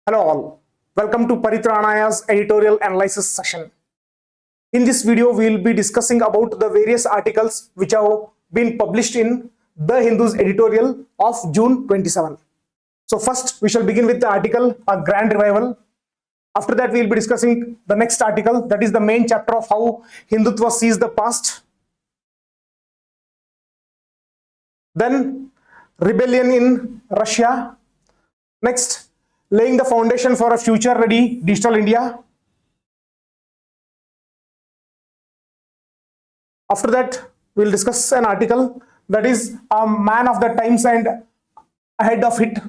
Hello all, welcome to Paritranaya IAS editorial analysis session. In this video, we will be discussing about the various articles which have been published in The Hindu's editorial of June 27. So first, we shall begin with the article, A Grand Revival. After that, we will be discussing the next article, that is the main chapter of how Hindutva sees the past. Then, Rebellion in Russia. Next, laying the foundation for a future-ready digital India. After that, we'll discuss an article that is a man of the times and ahead of it,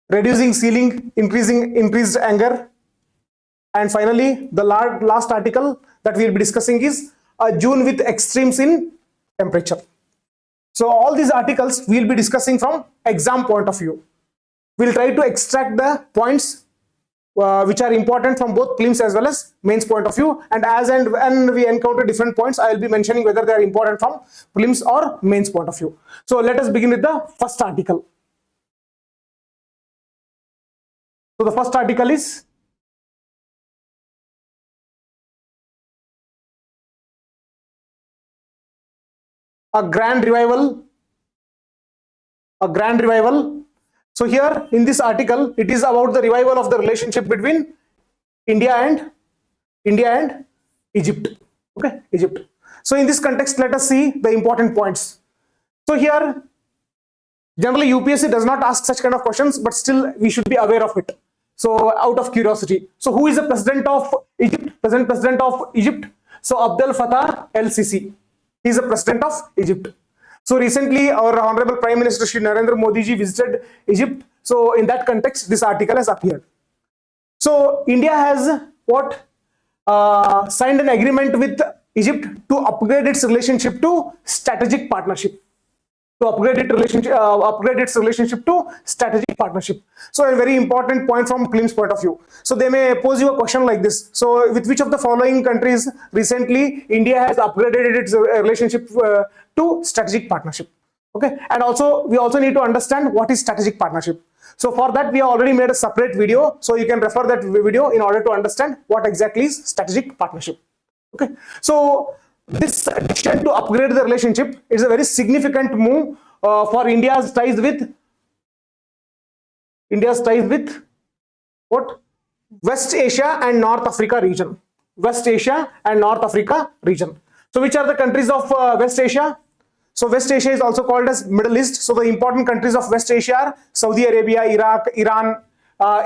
reducing ceiling, increased anger. And finally, the last article that we'll be discussing is a June with extremes in temperature. So all these articles we'll be discussing from exam point of view. We'll try to extract the points which are important from both prelims as well as mains point of view, and when we encounter different points, I will be mentioning whether they are important from prelims or mains point of view. So let us begin with the first article. So the first article is A Grand Revival. A Grand Revival. So here in this article, it is about the revival of the relationship between India and Egypt. Okay, Egypt. So in this context, let us see the important points. So here, generally UPSC does not ask such kind of questions, but still we should be aware of it. So out of curiosity. So who is the president of Egypt? Present president of Egypt? So Abdel Fattah el-Sisi. He is the president of Egypt. So recently, our Honorable Prime Minister Shri Narendra Modi ji visited Egypt. So in that context, this article has appeared. So India has signed an agreement with Egypt to upgrade its relationship to strategic partnership. To upgrade its relationship to strategic partnership. So a very important point from prelims point of view. So they may pose you a question like this. So with which of the following countries recently India has upgraded its relationship to strategic partnership? Okay, and also we also need to understand what is strategic partnership. So for that we have already made a separate video. So you can refer that video in order to understand what exactly is strategic partnership. Okay, so this decision to upgrade the relationship is a very significant move for India's ties with what? West Asia and North Africa region. West Asia and North Africa region. So which are the countries of West Asia? So West Asia is also called as Middle East. So the important countries of West Asia are Saudi Arabia, Iraq, Iran,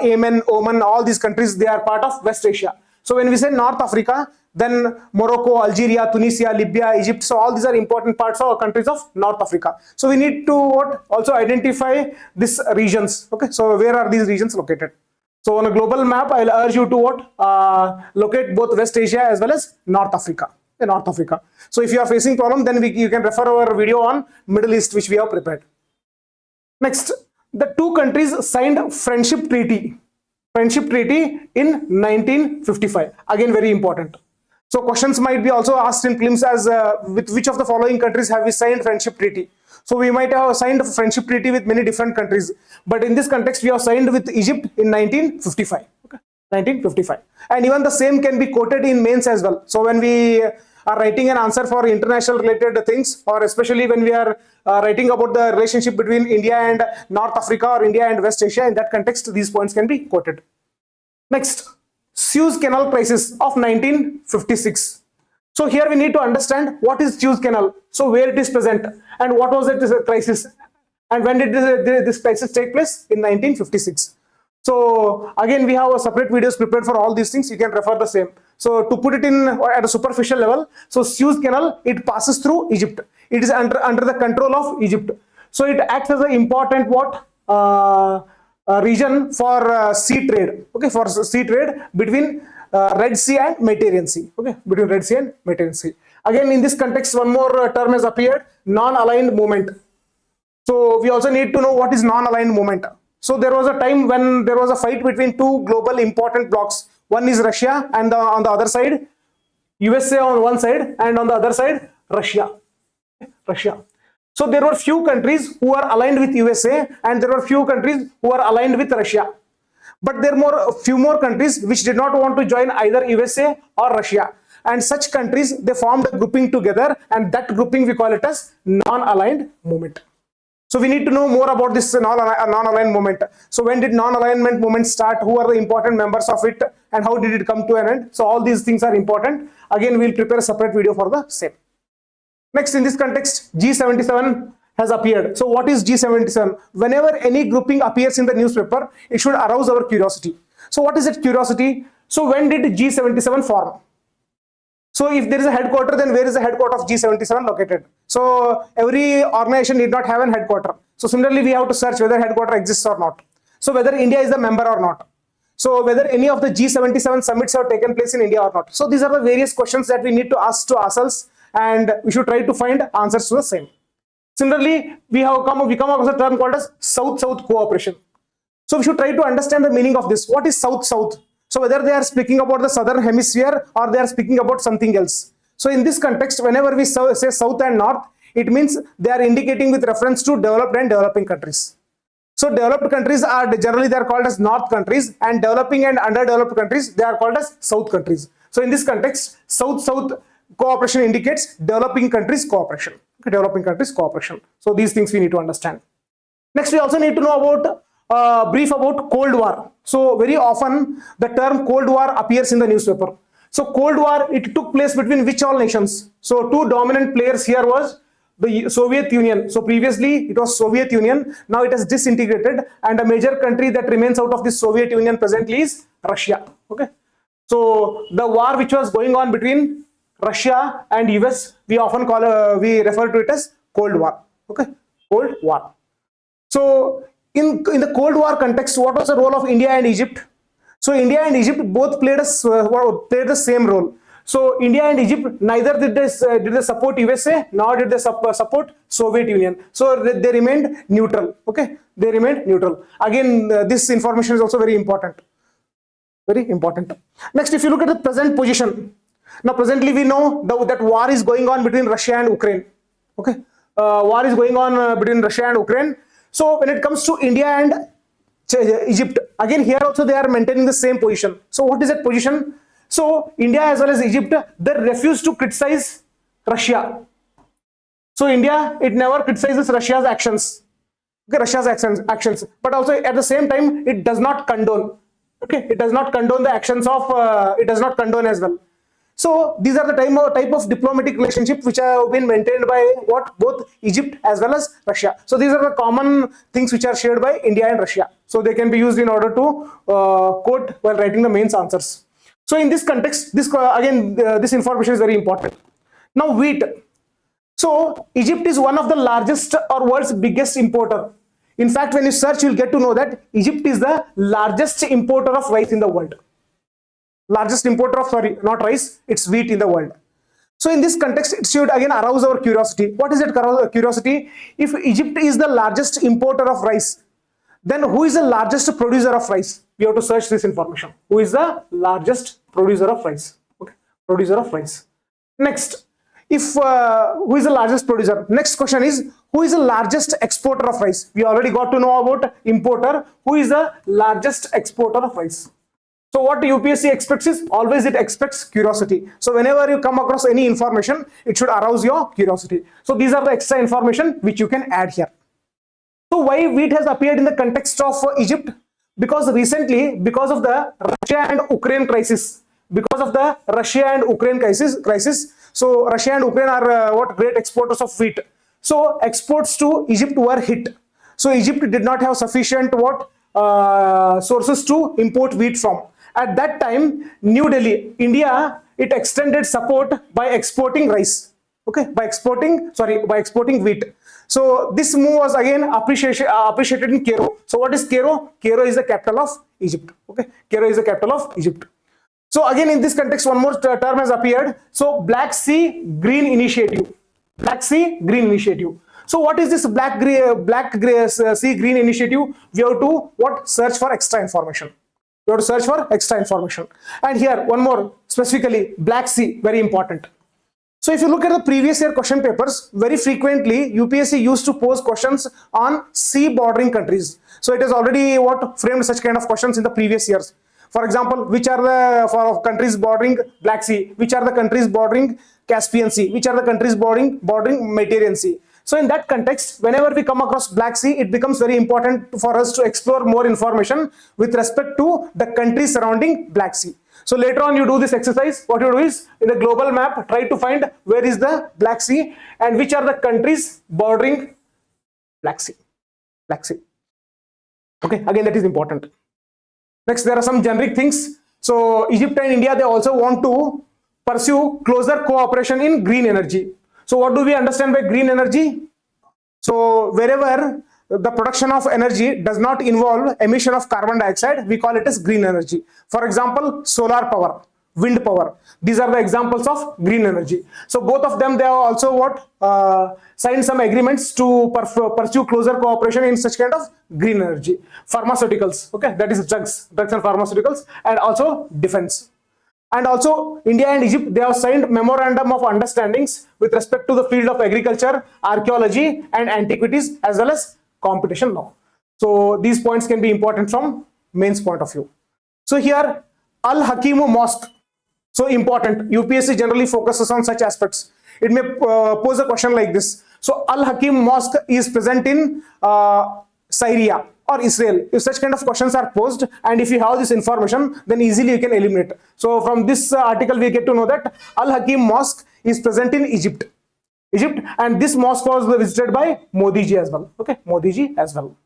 Yemen, Oman. All these countries, they are part of West Asia. So when we say North Africa, then Morocco, Algeria, Tunisia, Libya, Egypt. So all these are important parts of countries of North Africa. So we need to also identify these regions. Okay, so where are these regions located? So on a global map, I'll urge you to locate both West Asia as well as North Africa. So if you are facing problem, then you can refer our video on Middle East, which we have prepared. Next, the two countries signed friendship treaty in 1955. Again, very important. So questions might be also asked in prelims as with which of the following countries have we signed friendship treaty? So we might have signed a friendship treaty with many different countries, but in this context we have signed with Egypt in 1955. Okay, 1955, and even the same can be quoted in mains as well. So when we are writing an answer for international related things, or especially when we are writing about the relationship between India and North Africa or India and West Asia, in that context these points can be quoted. Next, Suez Canal crisis of 1956. So here we need to understand what is Suez Canal, so where it is present, and what was it crisis, and when did this crisis take place? In 1956. So again, we have a separate videos prepared for all these things. You can refer the same. So to put it in at a superficial level, so Suez Canal, it passes through Egypt. It is under the control of Egypt. So it acts as an important region for sea trade. Okay, for sea trade between Red Sea and Mediterranean Sea. Okay, between Red Sea and Mediterranean Sea. Again, in this context, one more term has appeared: non-aligned movement. So we also need to know what is non-aligned movement. So there was a time when there was a fight between two global important blocs. One is Russia, and on the other side, USA on one side, and on the other side, Russia. So there were few countries who are aligned with USA, and there were few countries who are aligned with Russia. But there are a few more countries which did not want to join either USA or Russia, and such countries, they formed a grouping together, and that grouping we call it as non-aligned movement. So we need to know more about this non-aligned movement. So when did non-alignment movement start? Who are the important members of it, and how did it come to an end? So all these things are important. Again, we'll prepare a separate video for the same. Next, in this context, G77 has appeared. So what is G77? Whenever any grouping appears in the newspaper, it should arouse our curiosity. So what is it, curiosity? So when did G77 form? So if there is a headquarter, then where is the headquarter of G77 located? So every organization need not have a headquarter. So similarly, we have to search whether headquarter exists or not. So whether India is the member or not. So whether any of the G77 summits have taken place in India or not. So these are the various questions that we need to ask to ourselves, and we should try to find answers to the same. Similarly, we come across a term called as South-South cooperation. So we should try to understand the meaning of this. What is South-South? So whether they are speaking about the southern hemisphere or they are speaking about something else. So in this context, whenever we say South and North, it means they are indicating with reference to developed and developing countries. So developed countries are generally, they are called as North countries, and developing and underdeveloped countries, they are called as South countries. So in this context, South-South cooperation indicates developing countries cooperation. Okay, developing countries cooperation. So these things we need to understand. Next, we also need to know about brief about Cold War. So very often the term Cold War appears in the newspaper. So Cold War, it took place between which all nations? So two dominant players here was the Soviet Union. So previously it was Soviet Union, now it has disintegrated, and a major country that remains out of the Soviet Union presently is Russia. Okay, so the war which was going on between Russia and US, we often we refer to it as Cold War. Okay, Cold War. So in the Cold War context, what was the role of India and Egypt? So India and Egypt both played the same role. So India and Egypt, neither did they support USA, nor did they support Soviet Union. So they remained neutral. Okay, they remained neutral. Again, this information is also very important. Very important. Next, if you look at the present position, now presently we know that war is going on between Russia and Ukraine. Okay, war is going on between Russia and Ukraine. So when it comes to India and Egypt, again here also they are maintaining the same position. So what is that position? So India as well as Egypt, they refuse to criticize Russia. So India, it never criticizes Russia's actions. Okay, Russia's actions, but also at the same time it does not condone. Okay, it does not condone the actions of it does not condone as well. So these are the type of diplomatic relationship which have been maintained by both Egypt as well as Russia. So these are the common things which are shared by India and Russia. So they can be used in order to quote while writing the mains answers. So in this context, this information is very important. Now wheat. So Egypt is one of the largest or world's biggest importer. In fact, when you search, you'll get to know that Egypt is the largest importer of rice in the world. Largest importer of, not rice, it's wheat in the world. So in this context, it should again arouse our curiosity. What is that curiosity? If Egypt is the largest importer of rice, then who is the largest producer of rice? We have to search this information. Who is the largest producer of rice? Okay, producer of rice. Next, who is the largest producer? Next question is, who is the largest exporter of rice? We already got to know about importer. Who is the largest exporter of rice? So what UPSC expects is, always it expects curiosity. So whenever you come across any information, it should arouse your curiosity. So these are the extra information which you can add here. So why wheat has appeared in the context of Egypt? Because recently, because of the Russia and Ukraine crisis, so Russia and Ukraine are great exporters of wheat. So exports to Egypt were hit. So Egypt did not have sufficient sources to import wheat from. At that time, New Delhi, India, it extended support by exporting rice. Okay, by exporting wheat. So this move was again appreciated in Cairo. So what is Cairo? Cairo is the capital of Egypt. Okay, Cairo is the capital of Egypt. So again, in this context, one more term has appeared. So Black Sea Green Initiative. Black Sea Green Initiative. So what is this Black Sea Green Initiative? We have to search for extra information. We have to search for extra information. And here one more, specifically Black Sea, very important. So if you look at the previous year question papers, very frequently UPSC used to pose questions on sea bordering countries. So it has already framed such kind of questions in the previous years. For example, which are the countries bordering Black Sea, which are the countries bordering Caspian Sea, which are the countries bordering Mediterranean Sea. So in that context, whenever we come across Black Sea, it becomes very important for us to explore more information with respect to the countries surrounding Black Sea. So later on you do this exercise, what you do is in the global map, try to find where is the Black Sea and which are the countries bordering Black Sea. Okay, again that is important. Next, there are some generic things. So Egypt and India, they also want to pursue closer cooperation in green energy. So what do we understand by green energy? So wherever the production of energy does not involve emission of carbon dioxide, we call it as green energy. For example, solar power, wind power. These are the examples of green energy. So both of them, they have also signed some agreements to pursue closer cooperation in such kind of green energy. Pharmaceuticals, okay, that is drugs and pharmaceuticals, and also defense. And also India and Egypt, they have signed memorandum of understandings with respect to the field of agriculture, archaeology and antiquities, as well as competition law. So these points can be important from mains point of view. So here Al Hakimu Mosque, so important. UPSC generally focuses on such aspects. It may pose a question like this. So Al Hakim Mosque is present in Syria or Israel. If such kind of questions are posed and if you have this information, then easily you can eliminate. So from this article we get to know that Al Hakim Mosque is present in Egypt, and this mosque was visited by Modi ji as well. Okay, Modi ji as well.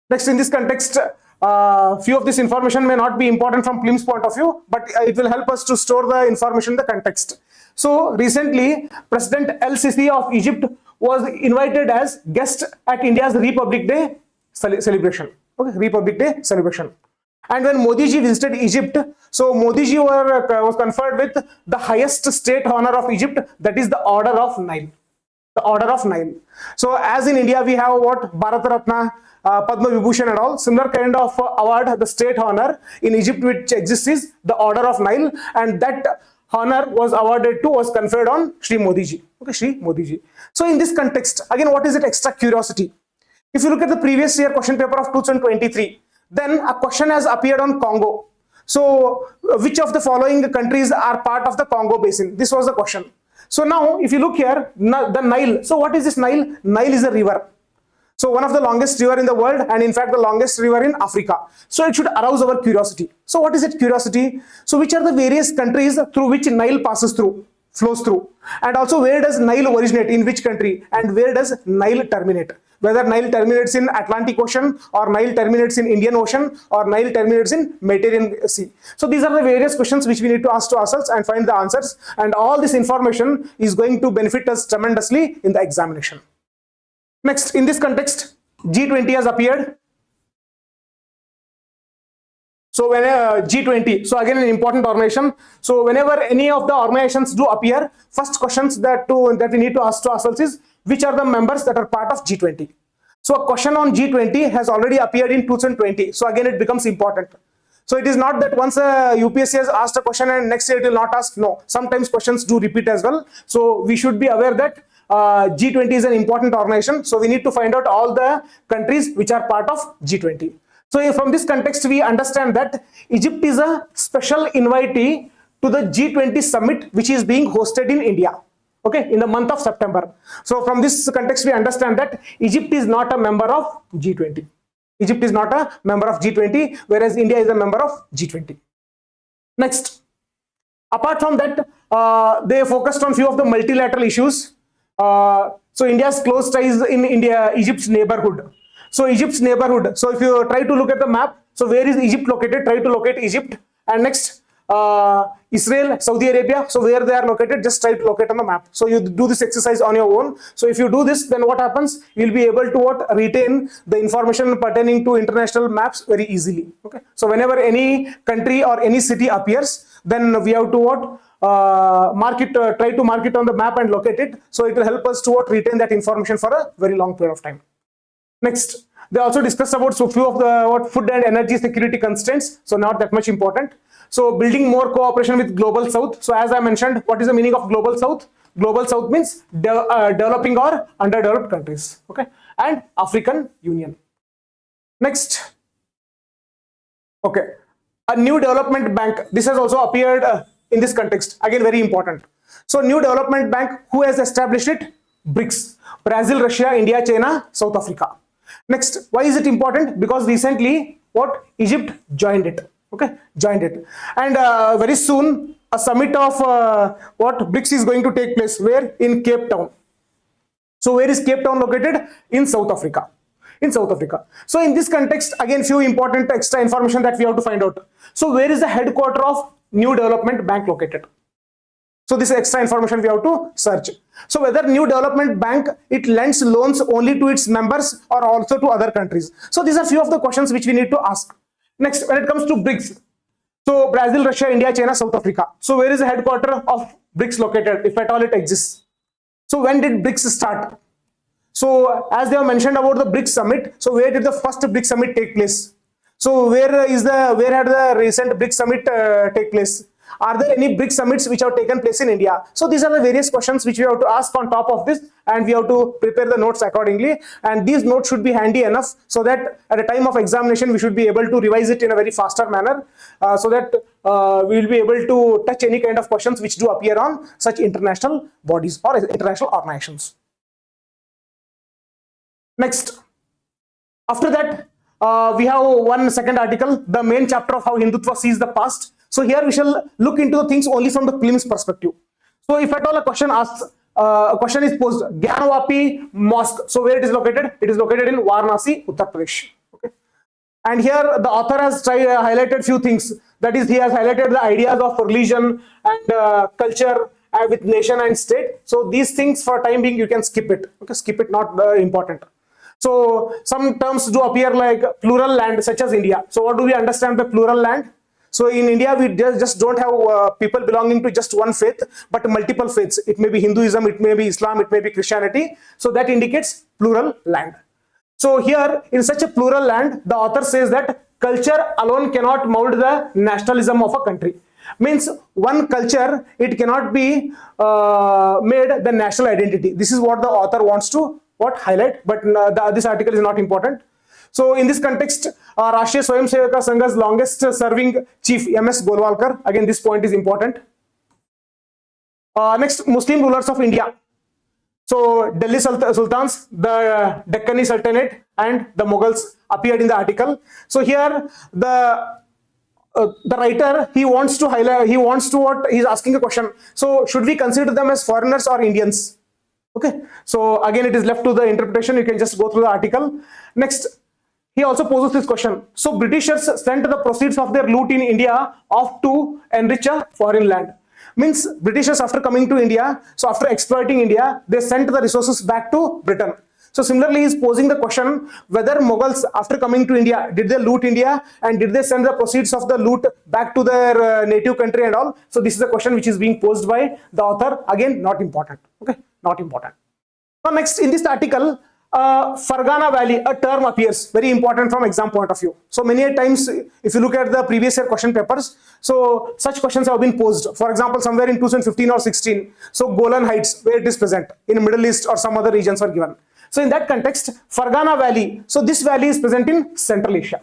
Next, in this context, few of this information may not be important from Prelims point of view, but it will help us to store the information in the context. So recently, President El-Sisi of Egypt was invited as guest at India's Republic Day celebration. Okay, Republic Day celebration. And when Modi ji visited Egypt, so Modi ji was conferred with the highest state honor of Egypt, that is the Order of Nile. The Order of Nile. So as in India we have what Bharat Ratna, Padma Vibhushan and all, similar kind of award, the state honor in Egypt which exists is the Order of Nile, and that honor was conferred on Shri Modi ji. Okay, Shri Modi ji. So in this context, again, what is it? Extra curiosity. If you look at the previous year question paper of 2023, then a question has appeared on Congo. So which of the following countries are part of the Congo basin? This was the question. So now if you look here, the Nile. So what is this Nile? Nile is a river. So one of the longest river in the world, and in fact the longest river in Africa. So it should arouse our curiosity. So what is it? Curiosity. So which are the various countries through which Nile flows through? And also where does Nile originate, in which country? And where does Nile terminate? Whether Nile terminates in Atlantic Ocean, or Nile terminates in Indian Ocean, or Nile terminates in Mediterranean Sea. So these are the various questions which we need to ask to ourselves and find the answers. And all this information is going to benefit us tremendously in the examination. Next, in this context, G20 has appeared. So when G20, so again an important organization. So whenever any of the organizations do appear, first questions that we need to ask to ourselves is, which are the members that are part of G20? So a question on G20 has already appeared in 2020. So again it becomes important. So it is not that once a UPSC has asked a question and next year it will not ask. No, sometimes questions do repeat as well. So we should be aware that G20 is an important organization. So we need to find out all the countries which are part of G20. So from this context, we understand that Egypt is a special invitee to the G20 summit, which is being hosted in India, okay, in the month of September. So from this context, we understand that Egypt is not a member of G20. Egypt is not a member of G20, whereas India is a member of G20. Next, apart from that, they focused on few of the multilateral issues. So India's close ties in Egypt's neighborhood. So Egypt's neighborhood. So if you try to look at the map, so where is Egypt located? Try to locate Egypt. And next, Israel, Saudi Arabia. So where they are located, just try to locate on the map. So you do this exercise on your own. So if you do this, then what happens? You'll be able to retain the information pertaining to international maps very easily. Okay. So whenever any country or any city appears, then we have to try to mark it on the map and locate it. So it will help us to retain that information for a very long period of time. Next, They also discussed about so few of the what food and energy security constraints, so not that much important. So building more cooperation with global south. So as I mentioned, what is the meaning of global south? Global south means developing or underdeveloped countries. Okay, and African Union. Next, okay, a new development bank. This has also appeared in this context. Again, very important. So new development bank, who has established it? BRICS: Brazil, Russia, India, China, South Africa. Next, why is it important? Because recently what Egypt joined it. Okay, joined it, and very soon a summit of what BRICS is going to take place. Where? In Cape Town. So where is Cape Town located? In South Africa. In South Africa. So in this context, again, few important extra information that we have to find out. So where is the headquarter of New Development Bank located? So this is extra information we have to search. So whether New Development Bank, it lends loans only to its members or also to other countries. So these are few of the questions which we need to ask. Next, when it comes to BRICS, so Brazil, Russia, India, China, South Africa. So where is the headquarter of BRICS located, if at all it exists? So when did BRICS start? So as they have mentioned about the BRICS summit, so where did the first BRICS summit take place? So where had the recent BRICS summit take place? Are there any BRICS summits which have taken place in India? So these are the various questions which we have to ask on top of this, and we have to prepare the notes accordingly. And these notes should be handy enough so that at the time of examination we should be able to revise it in a very faster manner, so that we will be able to touch any kind of questions which do appear on such international bodies or international organizations. Next, after that, we have one second article, the main chapter of how Hindutva sees the past. So here we shall look into the things only from the prelims perspective. So if at all a question asks, a question is posed, Gyanvapi Mosque. So where it is located? It is located in Varanasi, Uttar Pradesh. Okay. And here the author has highlighted few things. That is, he has highlighted the ideas of religion and culture with nation and state. So these things for time being you can skip it. Okay, skip it, not important. So some terms do appear like plural land, such as India. So what do we understand by plural land? So in India, we just don't have people belonging to just one faith, but multiple faiths. It may be Hinduism, it may be Islam, it may be Christianity. So that indicates plural land. So here, in such a plural land, the author says that culture alone cannot mold the nationalism of a country. Means one culture, it cannot be made the national identity. This is what the author wants to highlight, but this article is not important. So in this context, Rashtriya Swayamsevaka Sangha's longest serving chief, M.S. Golwalkar, again this point is important. Next, Muslim rulers of India. So Delhi Sultans, the Deccani Sultanate and the Mughals appeared in the article. So here the writer, he wants to highlight, he's asking a question. So should we consider them as foreigners or Indians? Okay, so again it is left to the interpretation. You can just go through the article. Next, he also poses this question. So Britishers sent the proceeds of their loot in India off to enrich a foreign land. Means Britishers, after coming to India, so after exploiting India, they sent the resources back to Britain. So similarly, he is posing the question whether Mughals, after coming to India, did they loot India and did they send the proceeds of the loot back to their native country and all? So this is a question which is being posed by the author. Again, not important. Okay, not important. Now next, in this article, Fargana Valley, a term appears, very important from exam point of view. So many times, if you look at the previous year question papers, so such questions have been posed. For example, somewhere in 2015 or 16, so Golan Heights, where it is present, in Middle East or some other regions were given. So in that context, Fargana Valley, so this valley is present in Central Asia.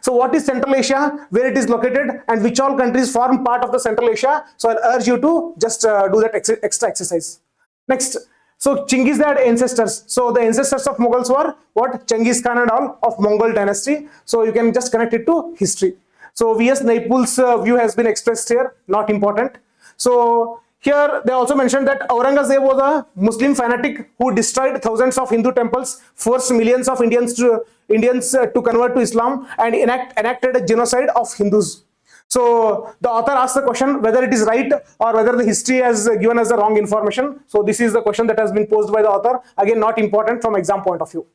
So what is Central Asia, where it is located, and which all countries form part of the Central Asia? So I'll urge you to just do that extra exercise. Next, so Chinggis had ancestors. So the ancestors of Mughals were what? Genghis Khan and all of Mongol dynasty. So you can just connect it to history. So V.S. Naipul's view has been expressed here, not important. So here they also mentioned that Aurangzeb was a Muslim fanatic who destroyed thousands of Hindu temples, forced millions of Indians to convert to Islam, and enacted a genocide of Hindus. So the author asks the question whether it is right or whether the history has given us the wrong information. So this is the question that has been posed by the author. Again, not important from exam point of view.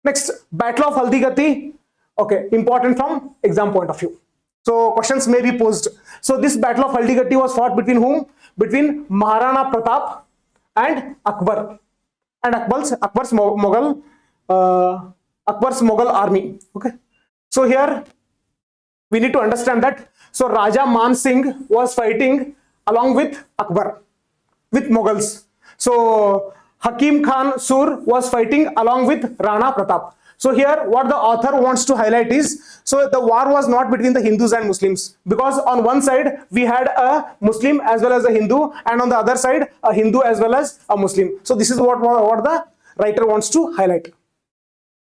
Next, Battle of Haldigati. Okay, important from exam point of view. So questions may be posed. So this Battle of Haldigati was fought between whom? Between Maharana Pratap and Akbar. And Akbar's Mughal Akbar's Mughal army. Okay. So here we need to understand that. So Raja Man Singh was fighting along with Akbar, with Mughals. So Hakim Khan Sur was fighting along with Rana Pratap. So here what the author wants to highlight is, so the war was not between the Hindus and Muslims, because on one side we had a Muslim as well as a Hindu, and on the other side a Hindu as well as a Muslim. So this is what the writer wants to highlight.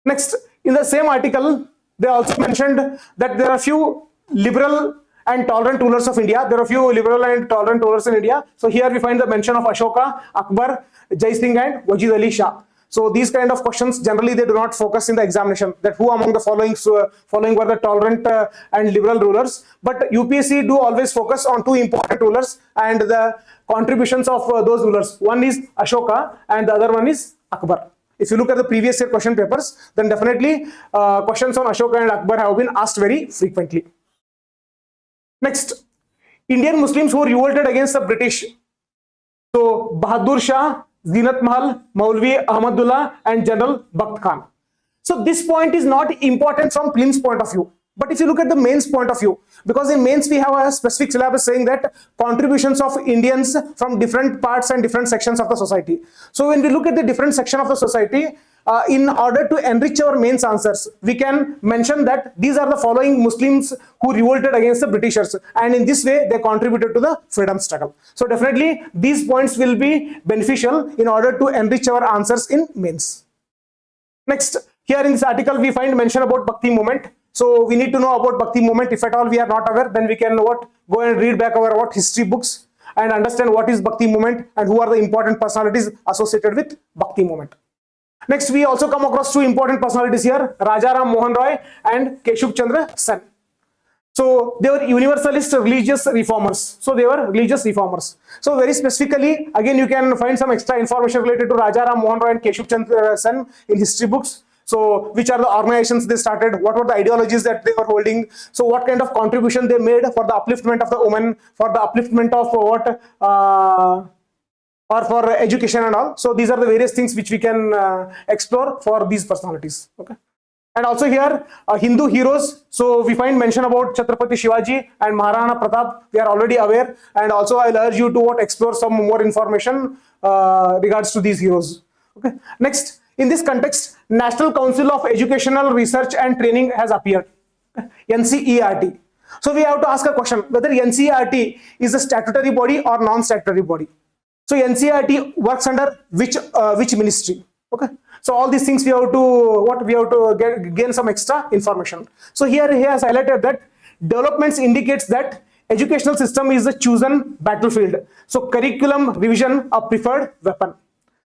Next, in the same article, they also mentioned that there are few liberal and tolerant rulers of India. There are few liberal and tolerant rulers in India. So here we find the mention of Ashoka, Akbar, Jai Singh and Wajid Ali Shah. So these kind of questions generally they do not focus in the examination, that who among the following were the tolerant and liberal rulers. But UPSC do always focus on two important rulers and the contributions of those rulers. One is Ashoka and the other one is Akbar. If you look at the previous year question papers, then definitely questions on Ashoka and Akbar have been asked very frequently. Next, Indian Muslims who revolted against the British. So Bahadur Shah, Zinat Mahal, Maulvi Ahmadullah and General Bakht Khan. So this point is not important from prelims point of view. But if you look at the mains point of view, because in mains we have a specific syllabus saying that contributions of Indians from different parts and different sections of the society. So when we look at the different section of the society, in order to enrich our mains answers, we can mention that these are the following Muslims who revolted against the Britishers, and in this way they contributed to the freedom struggle. So definitely these points will be beneficial in order to enrich our answers in mains. Next, here in this article we find mention about Bhakti movement. So we need to know about Bhakti movement. If at all we are not aware, then we can go and read back our history books and understand what is Bhakti movement and who are the important personalities associated with Bhakti movement. Next, we also come across two important personalities here, Rajaram Mohan Roy and Keshub Chandra Sen. So they were universalist religious reformers. So very specifically, again you can find some extra information related to Rajaram Mohan Roy and Keshub Chandra Sen in history books. So which are the organizations they started, what were the ideologies that they were holding, so what kind of contribution they made for the upliftment of the women, for the upliftment of or for education and all. So these are the various things which we can explore for these personalities. Okay. And also here Hindu heroes. So we find mention about Chhatrapati Shivaji and Maharana Pratap. We are already aware, and also I'll urge you to explore some more information regards to these heroes. Okay. Next, in this context, National Council of Educational Research and Training has appeared, NCERT. So we have to ask a question whether NCERT is a statutory body or non-statutory body. So NCERT works under which ministry? Okay. So all these things we have to gain some extra information. So here he has highlighted that developments indicates that educational system is the chosen battlefield. So curriculum revision a preferred weapon.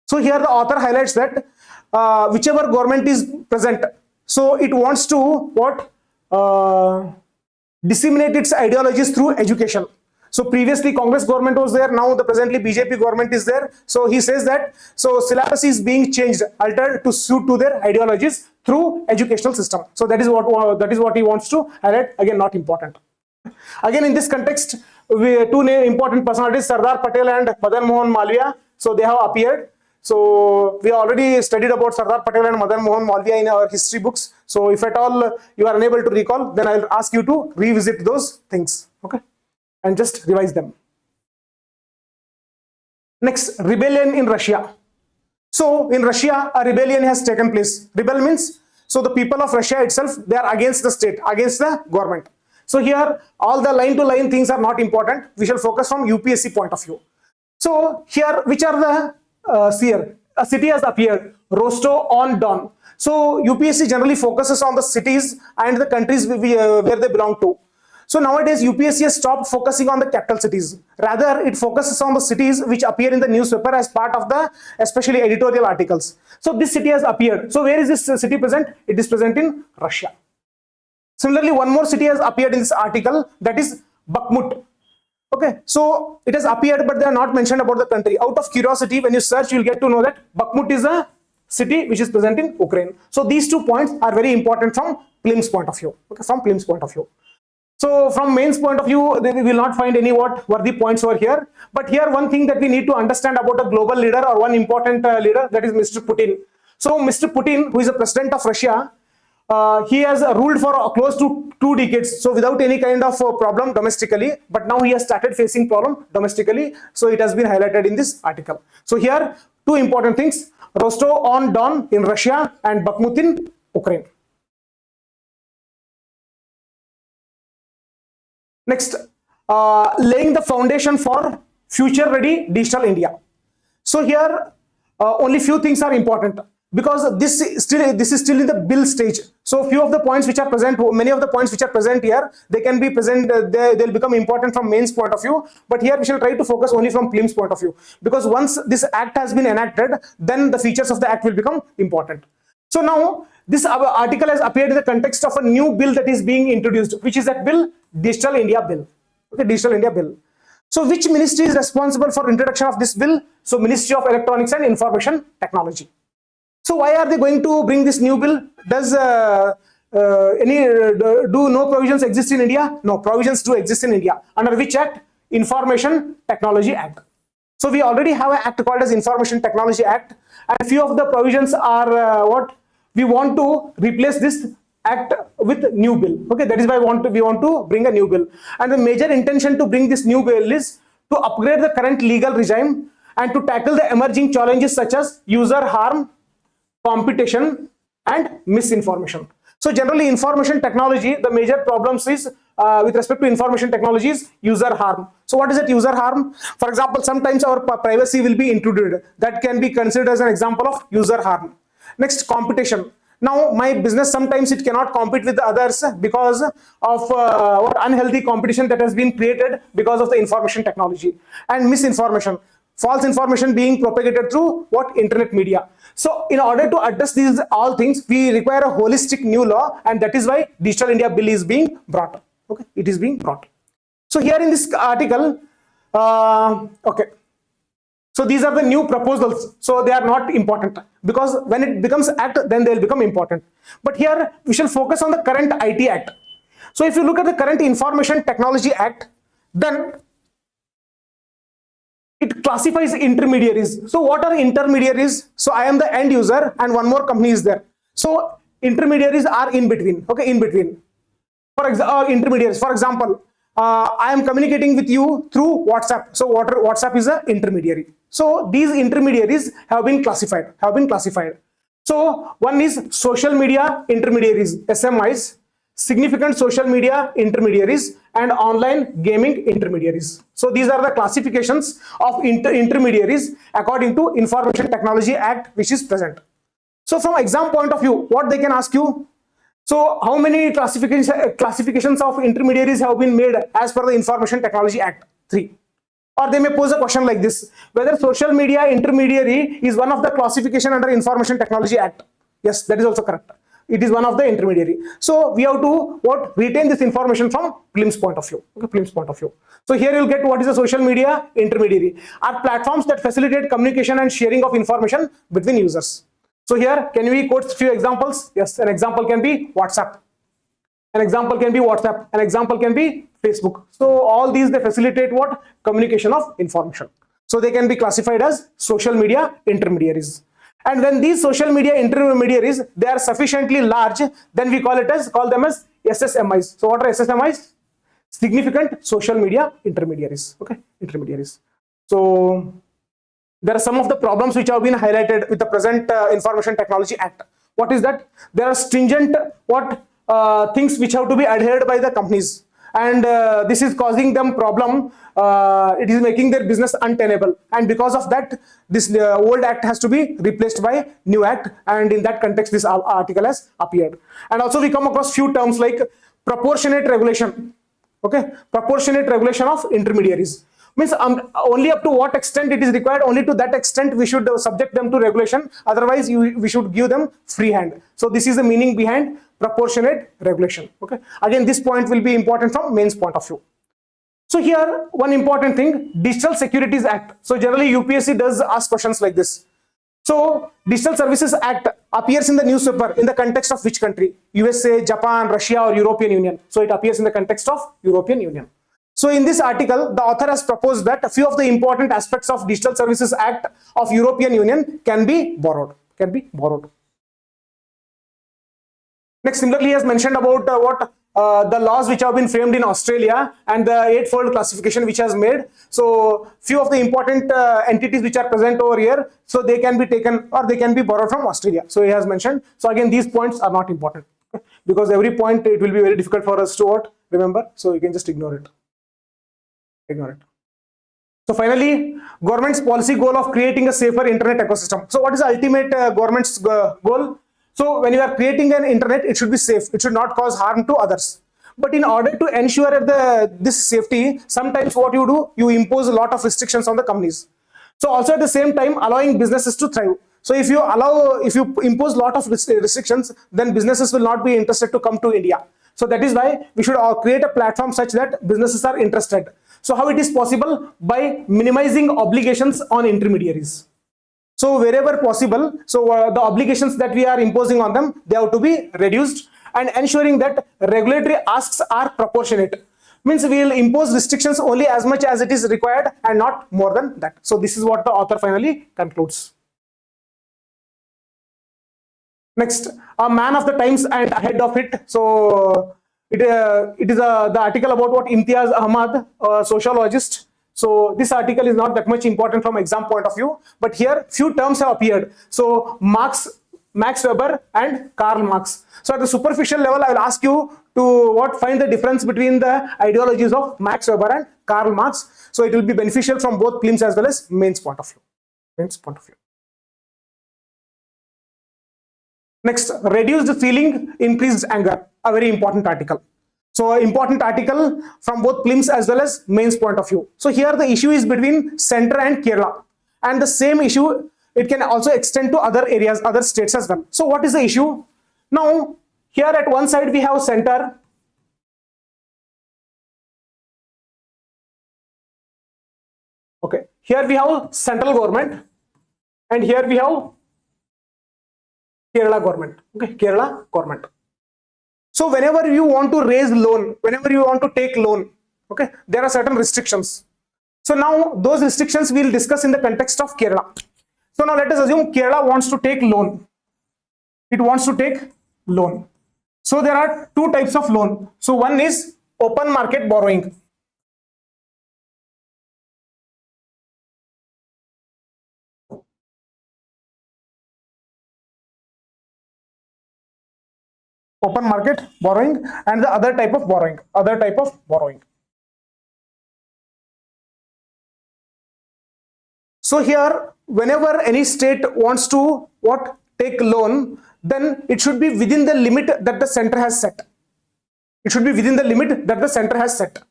So here the author highlights that whichever government is present, so it wants to disseminate its ideologies through education. So previously Congress government was there, now the presently BJP government is there. So he says that so syllabus is being changed, altered to suit to their ideologies through educational system. So that is what he wants to highlight. Again, not important. Again, in this context, two important personalities, Sardar Patel and Madan Mohan Malviya. So they have appeared. So we already studied about Sardar Patel and Madan Mohan Malviya in our history books. So if at all you are unable to recall, then I'll ask you to revisit those things. Okay. And just revise them. Next, rebellion in Russia. So in Russia, a rebellion has taken place. Rebel means, so the people of Russia itself, they are against the state, against the government. So here, all the line to line things are not important. We shall focus from UPSC point of view. So here, which are the here? A city has appeared, Rostov-on-Don. So UPSC generally focuses on the cities and the countries where they belong to. So nowadays UPSC has stopped focusing on the capital cities. Rather, it focuses on the cities which appear in the newspaper as part of the especially editorial articles. So this city has appeared. So where is this city present? It is present in Russia. Similarly, one more city has appeared in this article, that is Bakhmut. Okay, so it has appeared, but they are not mentioned about the country. Out of curiosity, when you search, you will get to know that Bakhmut is a city which is present in Ukraine. So these 2 points are very important from prelims point of view. Okay, from prelims point of view. So from mains point of view, they will not find any worthy points over here. But here one thing that we need to understand about a global leader or one important leader, that is Mr. Putin. So Mr. Putin, who is the president of Russia, he has ruled for close to 2 decades, so without any kind of problem domestically, but now he has started facing problem domestically, so it has been highlighted in this article. So here two important things: Rostov-on-Don in Russia and Bakhmut in Ukraine. Next, laying the foundation for future ready digital India. So here only few things are important, because this is still in the bill stage. So few of the points which are present, many of the points which are present here, they can be present, they'll become important from mains point of view, but here we shall try to focus only from prelims point of view, because once this act has been enacted, then the features of the act will become important. So now this article has appeared in the context of a new bill that is being introduced, which is that bill, Digital India Bill. Okay, Digital India Bill. So which ministry is responsible for introduction of this bill? So Ministry of Electronics and Information Technology. So why are they going to bring this new bill? Does do no provisions exist in India? No, provisions do exist in India. Under which act? Information Technology Act. So we already have an act called as Information Technology Act, and few of the provisions are what we want to replace this act with new bill. Okay, that is why we want to bring a new bill, and the major intention to bring this new bill is to upgrade the current legal regime and to tackle the emerging challenges such as user harm, competition, and misinformation. So generally, information technology, the major problems is with respect to information technology is user harm. So what is it, user harm? For example, sometimes our privacy will be intruded. That can be considered as an example of user harm. Next, competition. Now my business, sometimes it cannot compete with the others because of unhealthy competition that has been created because of the information technology. And misinformation, false information being propagated through what? Internet media. So in order to address these all things, we require a holistic new law, and that is why Digital India Bill is being brought. Okay, it is being brought. So here in this article, okay, so these are the new proposals. So they are not important, because when it becomes act, then they will become important. But here we shall focus on the current IT Act. So if you look at the current Information Technology Act, then it classifies intermediaries. So what are intermediaries? So I am the end user and one more company is there. So intermediaries are in between. Okay, in between. For example, intermediaries. For example, I am communicating with you through WhatsApp. So WhatsApp is an intermediary. So these intermediaries have been classified. So one is social media intermediaries, SMIs, significant social media intermediaries, and online gaming intermediaries. So these are the classifications of intermediaries according to Information Technology Act, which is present. So from exam point of view, what they can ask you? So how many classifications of intermediaries have been made as per the Information Technology Act? 3. Or they may pose a question like this: whether social media intermediary is one of the classification under Information Technology Act. Yes, that is also correct. It is one of the intermediary. So we have to retain this information from prelims point of view. Okay, prelims point of view. So here you'll get what is a social media intermediary. Are platforms that facilitate communication and sharing of information between users. So here, can we quote a few examples? Yes, an example can be WhatsApp. An example can be WhatsApp. An example can be Facebook. So all these, they facilitate what? Communication of information. So they can be classified as social media intermediaries. And when these social media intermediaries, they are sufficiently large, then we call them as SSMIs. So what are SSMIs? Significant social media intermediaries. Okay, intermediaries. So there are some of the problems which have been highlighted with the present Information Technology Act. What is that? There are stringent things which have to be adhered by the companies, and this is causing them problem. It is making their business untenable, and because of that, this old act has to be replaced by new act, and in that context this article has appeared. And also we come across few terms like proportionate regulation. Okay, proportionate regulation of intermediaries means only up to what extent it is required, only to that extent we should subject them to regulation, otherwise we should give them free hand. So this is the meaning behind proportionate regulation. Okay, again this point will be important from mains point of view. So here one important thing, Digital Securities Act. So generally UPSC does ask questions like this. So Digital Services Act appears in the newspaper in the context of which country? USA, Japan, Russia, or European Union. So it appears in the context of European Union. So in this article, the author has proposed that a few of the important aspects of Digital Services Act of European Union can be borrowed. can be borrowed. Next, similarly, he has mentioned about the laws which have been framed in Australia and the eightfold classification which has made. So few of the important entities which are present over here, so they can be taken or they can be borrowed from Australia. So he has mentioned. So again, these points are not important, okay? Because every point it will be very difficult for us to remember. So you can just ignore it. Ignore it. So finally, government's policy goal of creating a safer internet ecosystem. So what is the ultimate government's goal? So when you are creating an internet, it should be safe. It should not cause harm to others. But in order to ensure this safety, sometimes what you do, you impose a lot of restrictions on the companies. So also at the same time, allowing businesses to thrive. So if you impose a lot of restrictions, then businesses will not be interested to come to India. So that is why we should create a platform such that businesses are interested. So how it is possible? By minimizing obligations on intermediaries. So wherever possible, so the obligations that we are imposing on them, they have to be reduced, and ensuring that regulatory asks are proportionate. Means we will impose restrictions only as much as it is required and not more than that. So this is what the author finally concludes. Next, a man of the times and ahead of it. So it is the article about what Imtiaz Ahmad, a sociologist. So this article is not that much important from exam point of view, but here few terms have appeared. So Max Weber and Karl Marx. So at the superficial level, I will ask you to find the difference between the ideologies of Max Weber and Karl Marx. So it will be beneficial from both prelims as well as mains point of view. Next, reduced feeling, increased anger. A very important article. So important article from both prelims as well as mains point of view. So here the issue is between center and Kerala, and the same issue it can also extend to other areas, other states as well. So what is the issue? Now here at one side we have center. Okay, here we have central government, and here we have Kerala government. Okay, Kerala government. So whenever you want to raise loan, whenever you want to take loan, okay, there are certain restrictions. So now those restrictions we will discuss in the context of Kerala. So now let us assume Kerala wants to take loan. It wants to take loan. So there are two types of loan. So one is open market borrowing. Open market borrowing, and the other type of borrowing. So here, whenever any state wants to take loan, then it should be within the limit that the center has set. It should be within the limit that the center has set.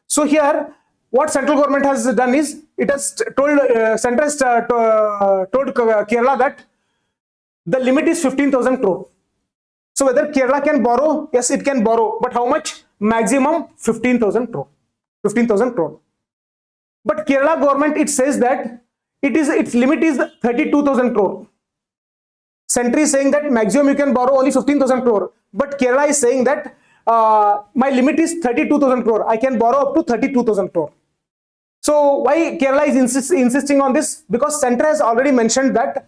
So here, what central government has done is, it has told center has told Kerala that the limit is 15,000 crore. So whether Kerala can borrow? Yes, it can borrow, but how much? Maximum 15,000 crore. 15,000 crore. But Kerala government, it says that its limit is 32,000 crore. Central is saying that maximum you can borrow only 15,000 crore, but Kerala is saying that my limit is 32,000 crore. I can borrow up to 32,000 crore. So why Kerala is insisting on this? Because center has already mentioned that,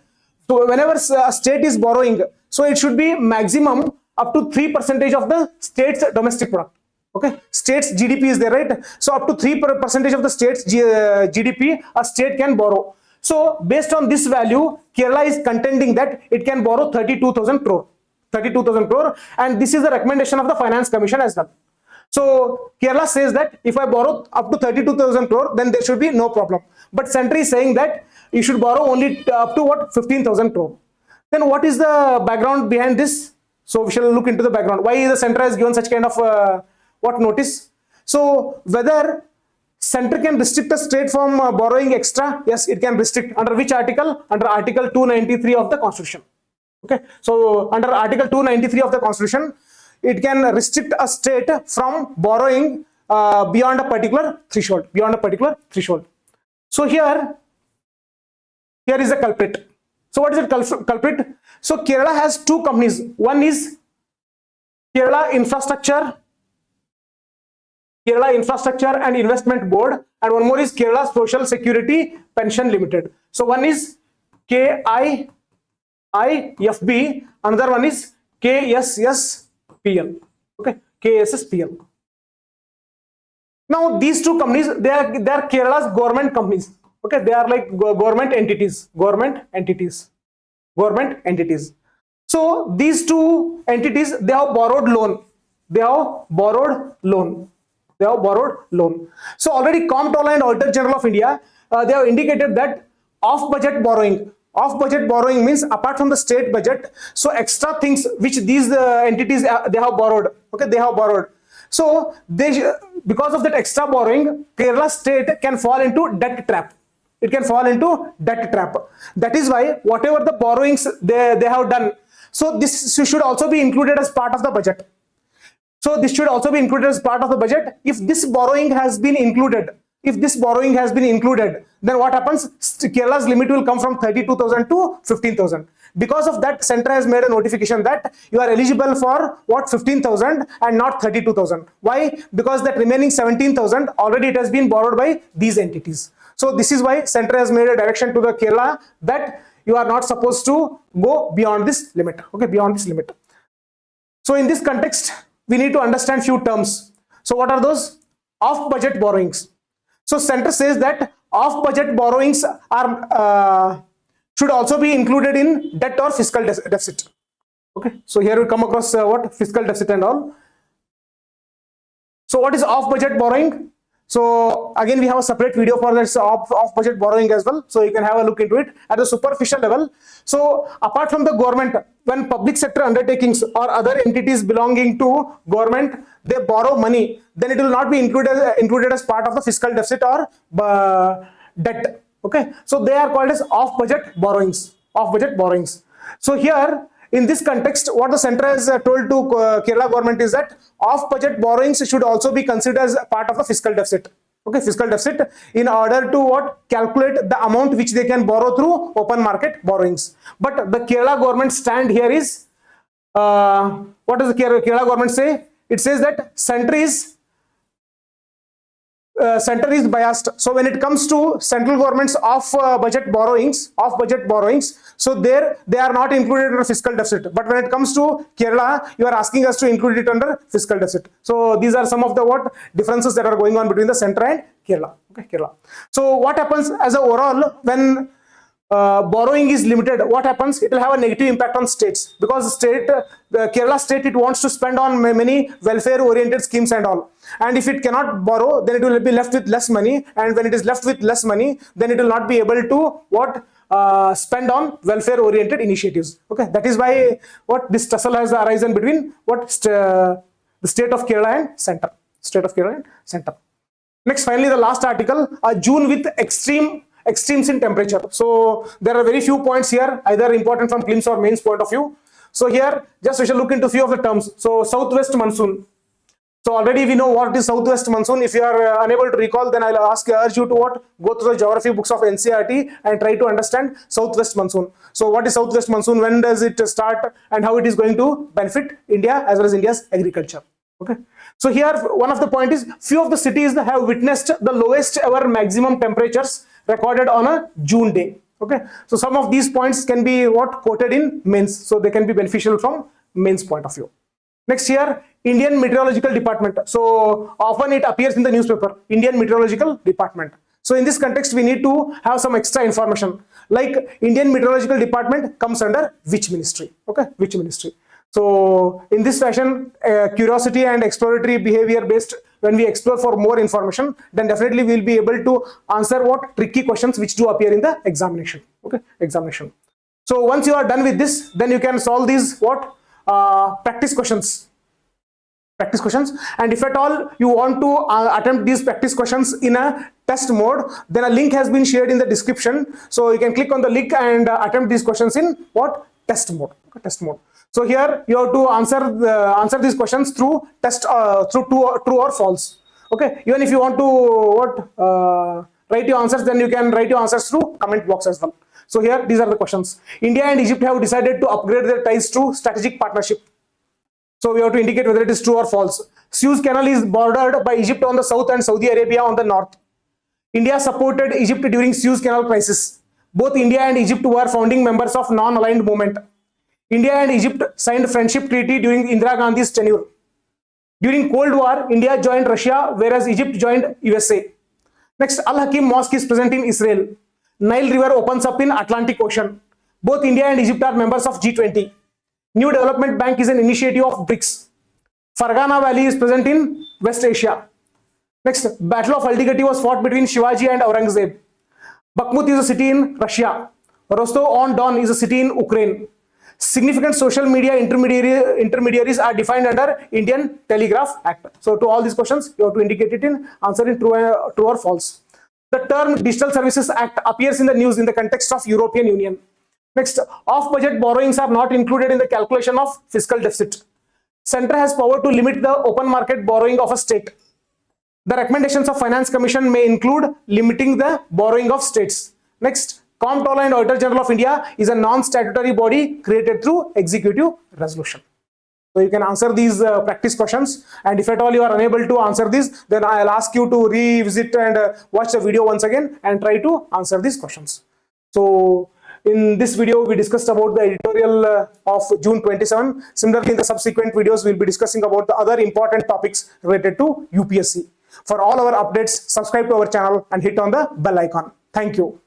so whenever a state is borrowing, so it should be maximum up to 3% of the state's domestic product. Okay, state's GDP is there, right? So up to 3% of the state's GDP, a state can borrow. So based on this value, Kerala is contending that it can borrow 32,000 crore. 32,000 crore, and this is the recommendation of the Finance Commission as well. So Kerala says that if I borrow up to 32,000 crore, then there should be no problem. But Central is saying that you should borrow only up to 15,000 crore. Then what is the background behind this? So we shall look into the background. Why the center has given such kind of notice? So whether center can restrict a state from borrowing extra? Yes, it can restrict. Under which article? Under Article 293 of the Constitution. Okay. So under Article 293 of the Constitution, it can restrict a state from borrowing beyond a particular threshold. So here is a culprit. So what is the culprit? So Kerala has two companies. One is Kerala Infrastructure and Investment Board, and one more is Kerala Social Security Pension Limited. So one is KISP IFB, another one is KSSPL. Okay, KSSPL. Now these two companies, they are Kerala's government companies. Okay, they are like government entities. So these two entities, they have borrowed loan. So already Comptroller and Auditor General of India, they have indicated that off-budget borrowing means apart from the state budget, so extra things which these entities they have borrowed. Okay, they have borrowed. So because of that extra borrowing, Kerala state can fall into debt trap. It can fall into debt trap. That is why whatever the borrowings they have done, so this should also be included as part of the budget. If this borrowing has been included, then what happens? Kerala's limit will come from 32,000 to 15,000. Because of that, Center has made a notification that you are eligible for what, 15,000 and not 32,000. Why? Because that remaining 17,000 already it has been borrowed by these entities. So this is why Center has made a direction to the Kerala that you are not supposed to go beyond this limit. Okay, beyond this limit. So in this context, we need to understand few terms. So what are those? Off-budget borrowings. So Center says that off-budget borrowings are should also be included in debt or fiscal deficit. Okay, so here we come across what fiscal deficit and all. So what is off-budget borrowing? So again, we have a separate video for this off-budget borrowing as well. So you can have a look into it at a superficial level. So apart from the government, when public sector undertakings or other entities belonging to government, they borrow money, then it will not be included as part of the fiscal deficit or debt. Okay, so they are called as off-budget borrowings. So here in this context, what the Center has told to Kerala government is that off-budget borrowings should also be considered as part of the fiscal deficit. Okay, fiscal deficit, in order to what, calculate the amount which they can borrow through open market borrowings. But the Kerala government stand here is, what does the Kerala government say? It says that Center is biased. So when it comes to central government's off-budget borrowings, so there they are not included under fiscal deficit. But when it comes to Kerala, you are asking us to include it under fiscal deficit. So these are some of the differences that are going on between the Center and Kerala. Okay, Kerala. So what happens as a overall when borrowing is limited? What happens? It will have a negative impact on states, because the Kerala state, it wants to spend on many welfare-oriented schemes and all. And if it cannot borrow, then it will be left with less money. And when it is left with less money, then it will not be able to spend on welfare-oriented initiatives. Okay, that is why this tussle has arisen between the state of Kerala and Center. Next, finally, the last article, June with extremes in temperature. So there are very few points here, either important from Prelims or Mains point of view. So here, just we shall look into few of the terms. So southwest monsoon. So already we know what is southwest monsoon. If you are unable to recall, then I'll urge you to go to the geography books of NCERT and try to understand southwest monsoon. So what is southwest monsoon? When does it start, and how it is going to benefit India as well as India's agriculture? Okay. So here one of the point is, few of the cities have witnessed the lowest ever maximum temperatures recorded on a June day. Okay. So some of these points can be quoted in Mains. So they can be beneficial from Mains point of view. Next here, Indian Meteorological Department. So often it appears in the newspaper, Indian Meteorological Department. So in this context, we need to have some extra information, like Indian Meteorological Department comes under which ministry? Okay, which ministry? So in this fashion, curiosity and exploratory behavior based, when we explore for more information, then definitely we will be able to answer tricky questions which do appear in the examination. Okay, examination. So once you are done with this, then you can solve these practice questions. And if at all you want to attempt these practice questions in a test mode, then a link has been shared in the description. So you can click on the link and attempt these questions in test mode. Okay, test mode. So here you have to answer these questions through true or false. Okay. Even if you want to write your answers, then you can write your answers through comment box as well. So here these are the questions. India and Egypt have decided to upgrade their ties to strategic partnership. So we have to indicate whether it is true or false. Suez Canal is bordered by Egypt on the south and Saudi Arabia on the north. India supported Egypt during Suez Canal crisis. Both India and Egypt were founding members of non-aligned movement. India and Egypt signed friendship treaty during Indira Gandhi's tenure. During Cold War, India joined Russia, whereas Egypt joined USA. Next, Al-Hakim Mosque is present in Israel. Nile River opens up in Atlantic Ocean. Both India and Egypt are members of G20. New Development Bank is an initiative of BRICS. Fargana Valley is present in West Asia. Next, Battle of Aldigati was fought between Shivaji and Aurangzeb. Bakhmut is a city in Russia. Rostov-on-Don is a city in Ukraine. Significant social media intermediaries are defined under Indian Telegraph Act. So to all these questions, you have to indicate it in answer in true or false. The term Digital Services Act appears in the news in the context of European Union. Next, off-budget borrowings are not included in the calculation of fiscal deficit. Center has power to limit the open market borrowing of a state. The recommendations of Finance Commission may include limiting the borrowing of states. Next, Comptroller and Auditor General of India is a non-statutory body created through executive resolution. So you can answer these practice questions, and if at all you are unable to answer this, then I'll ask you to revisit and watch the video once again and try to answer these questions. So in this video, we discussed about the editorial of June 27. Similarly, in the subsequent videos, we'll be discussing about the other important topics related to UPSC. For all our updates, subscribe to our channel and hit on the bell icon. Thank you.